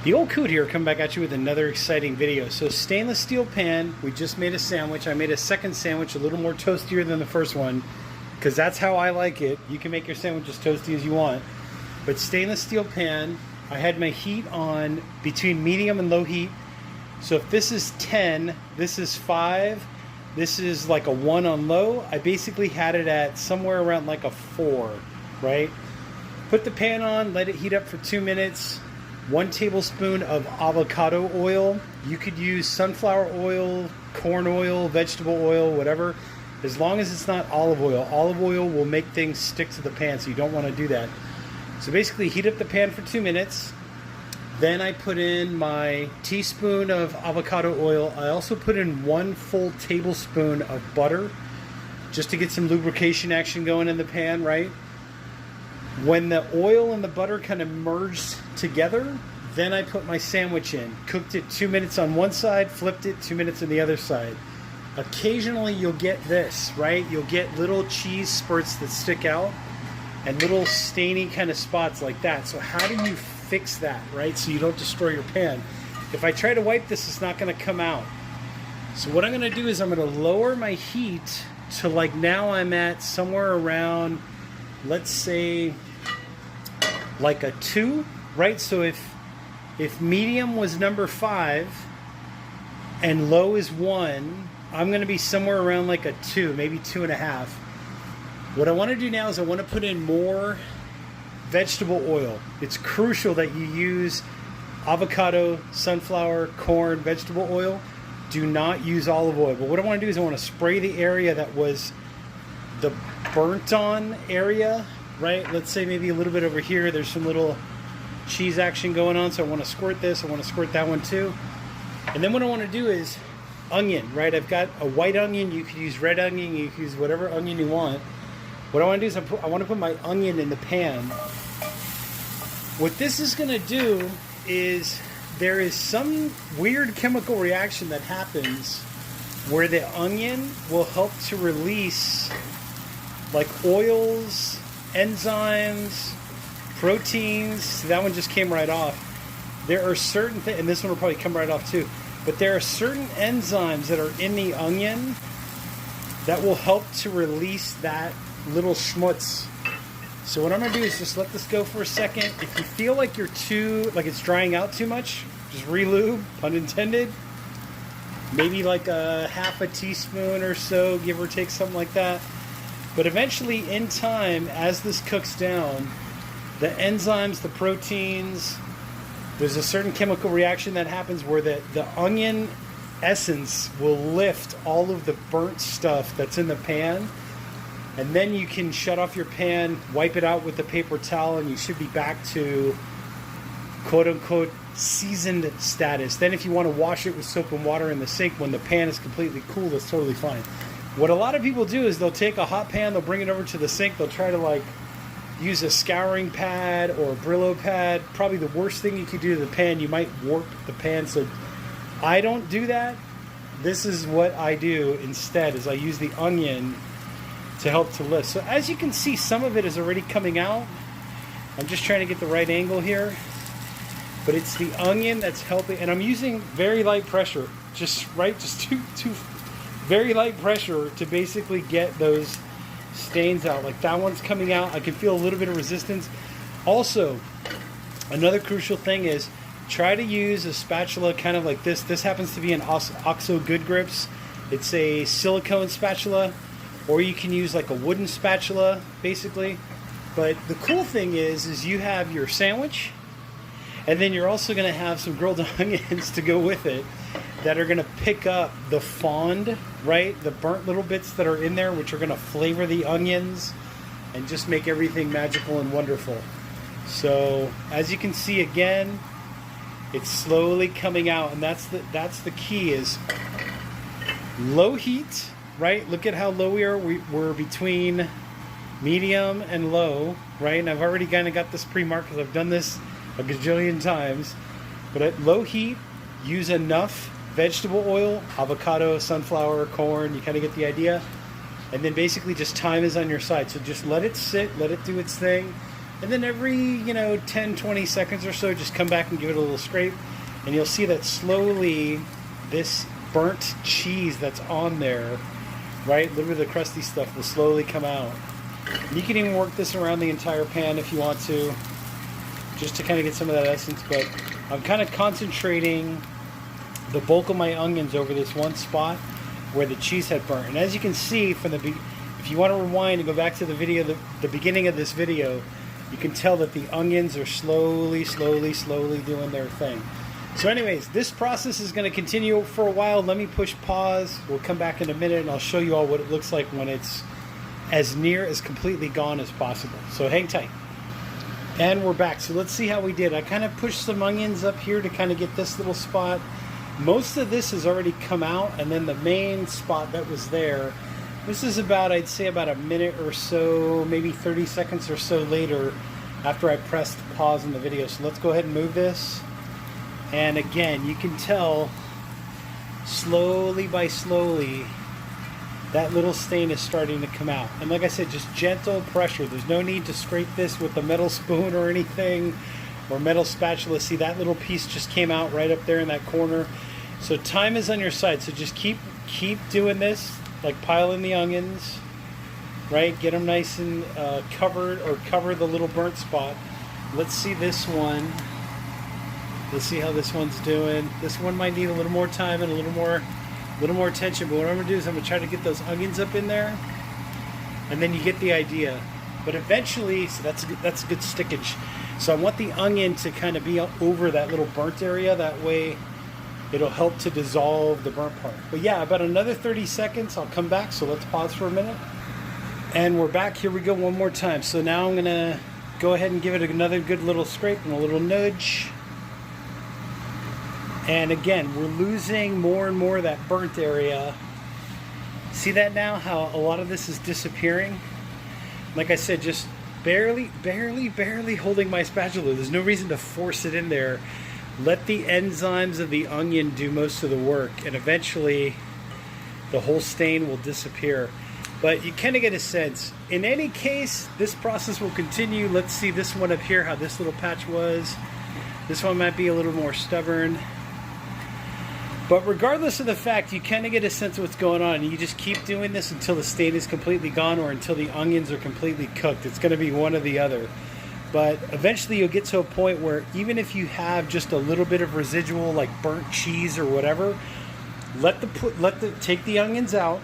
The old coot here coming back at you with another exciting video. So stainless steel pan, we just made a sandwich. I made a second sandwich a little more toastier than the first one because that's how I like it. You can make your sandwich as toasty as you want. But stainless steel pan, I had my heat on between medium and low heat. So if this is 10, this is 5, this is like a 1 on low. I basically had it at somewhere around like a 4, right? Put the pan on, let it heat up for 2 minutes. 1 tablespoon of avocado oil. You could use sunflower oil, corn oil, vegetable oil, whatever. As long as it's not olive oil. Olive oil will make things stick to the pan, so you don't want to do that. So basically heat up the pan for 2 minutes. Then I put in my teaspoon of avocado oil. I also put in 1 full tablespoon of butter just to get some lubrication action going in the pan, right? When the oil and the butter kind of merged together, then I put my sandwich in. Cooked it 2 minutes on one side, flipped it 2 minutes on the other side. Occasionally you'll get this, right? You'll get little cheese spurts that stick out and little stainy kind of spots like that. So how do you fix that, right? So you don't destroy your pan. If I try to wipe this, it's not going to come out. So what I'm going to do is I'm going to lower my heat to like now I'm at somewhere around, let's say, like a 2, right? So if medium was number 5 and low is 1, I'm going to be somewhere around like a 2, maybe 2.5. What I want to do now is I want to put in more vegetable oil. It's crucial that you use avocado, sunflower, corn, vegetable oil. Do not use olive oil. But what I want to do is I want to spray the area that was the burnt on area, right? Let's say maybe a little bit over here. There's some little cheese action going on. So I want to squirt this. I want to squirt that one too. And then what I want to do is onion, right? I've got a white onion. You could use red onion. You could use whatever onion you want. What I want to do is I want to put my onion in the pan. What this is going to do is there is some weird chemical reaction that happens where the onion will help to release like oils, enzymes, proteins. See, that one just came right off. There are certain things, and this one will probably come right off too, but there are certain enzymes that are in the onion that will help to release that little schmutz. So what I'm going to do is just let this go for a second. If you feel like you're like it's drying out too much, just re-lube, pun intended. Maybe like a half a teaspoon or so, give or take, something like that. But eventually, in time, as this cooks down, the enzymes, the proteins, there's a certain chemical reaction that happens where the onion essence will lift all of the burnt stuff that's in the pan. And then you can shut off your pan, wipe it out with the paper towel, and you should be back to quote-unquote seasoned status. Then if you want to wash it with soap and water in the sink when the pan is completely cool, that's totally fine. What a lot of people do is they'll take a hot pan, they'll bring it over to the sink, they'll try to like use a scouring pad or a Brillo pad. Probably the worst thing you could do to the pan, you might warp the pan. So I don't do that. This is what I do instead, is I use the onion to help to lift. So as you can see, some of it is already coming out. I'm just trying to get the right angle here. But it's the onion that's helping, and I'm using very light pressure, just too very light pressure to basically get those stains out. Like that one's coming out. I can feel a little bit of resistance. Also, another crucial thing is try to use a spatula kind of like this. This happens to be an Oxo Good Grips. It's a silicone spatula, or you can use like a wooden spatula, basically. But the cool thing is you have your sandwich, and then you're also going to have some grilled onions to go with it that are going to pick up the fond, right? The burnt little bits that are in there, which are going to flavor the onions and just make everything magical and wonderful. So as you can see, again, it's slowly coming out, and that's the key, is low heat, right? Look at how low we are. We're between medium and low, right? And I've already kind of got this pre-marked because I've done this a gajillion times. But at low heat, use enough vegetable oil, avocado, sunflower, corn, you kind of get the idea. And then basically just time is on your side. So just let it sit, let it do its thing. And then every, 10, 20 seconds or so, just come back and give it a little scrape. And you'll see that slowly this burnt cheese that's on there, right, literally the crusty stuff, will slowly come out. You can even work this around the entire pan if you want to, just to kind of get some of that essence. But I'm kind of concentrating the bulk of my onions over this one spot where the cheese had burnt. And as you can see from if you want to rewind and go back to the video, the beginning of this video, you can tell that the onions are slowly doing their thing. So anyways, this process is going to continue for a while. Let me push pause. We'll come back in a minute and I'll show you all what it looks like when it's as near as completely gone as possible. So hang tight. And we're back. So let's see how we did. I kind of pushed some onions up here to kind of get this little spot. Most of this has already come out, and then the main spot that was there, this is about, I'd say about a minute or so, maybe 30 seconds or so later after I pressed pause in the video. So let's go ahead and move this. And again, you can tell slowly by slowly that little stain is starting to come out. And like I said, just gentle pressure. There's no need to scrape this with a metal spoon or anything, or metal spatula. See, that little piece just came out right up there in that corner. So time is on your side. So just keep doing this, like pile in the onions, right? Get them nice and covered, or cover the little burnt spot. Let's see this one. Let's see how this one's doing. This one might need a little more time and a little more attention, but what I'm going to do is I'm going to try to get those onions up in there, and then you get the idea. But eventually, so that's a good stickage. So I want the onion to kind of be over that little burnt area. That way it'll help to dissolve the burnt part. But yeah, about another 30 seconds, I'll come back. So let's pause for a minute. And we're back. Here we go one more time. So now I'm going to go ahead and give it another good little scrape and a little nudge. And again, we're losing more and more of that burnt area. See that now, how a lot of this is disappearing? Like I said, just barely holding my spatula. There's no reason to force it in there. Let the enzymes of the onion do most of the work, and eventually the whole stain will disappear. But you kind of get a sense. In any case, this process will continue. Let's see this one up here, how this little patch was. This one might be a little more stubborn. But regardless of the fact, you kind of get a sense of what's going on. You just keep doing this until the stain is completely gone, or until the onions are completely cooked. It's going to be one or the other. But eventually you'll get to a point where even if you have just a little bit of residual, like burnt cheese or whatever, take the onions out.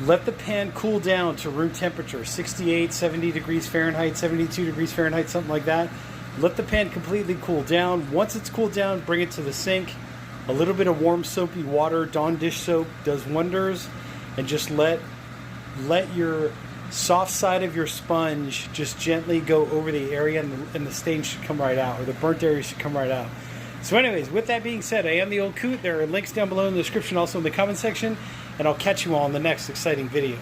Let the pan cool down to room temperature, 68, 70 degrees Fahrenheit, 72 degrees Fahrenheit, something like that. Let the pan completely cool down. Once it's cooled down, bring it to the sink. A little bit of warm soapy water, Dawn dish soap, does wonders. And just let your soft side of your sponge just gently go over the area, and the stain should come right out, or the burnt area should come right out. So anyways, with that being said, I am the Old Coot. There are links down below in the description, also in the comment section, and I'll catch you all in the next exciting video.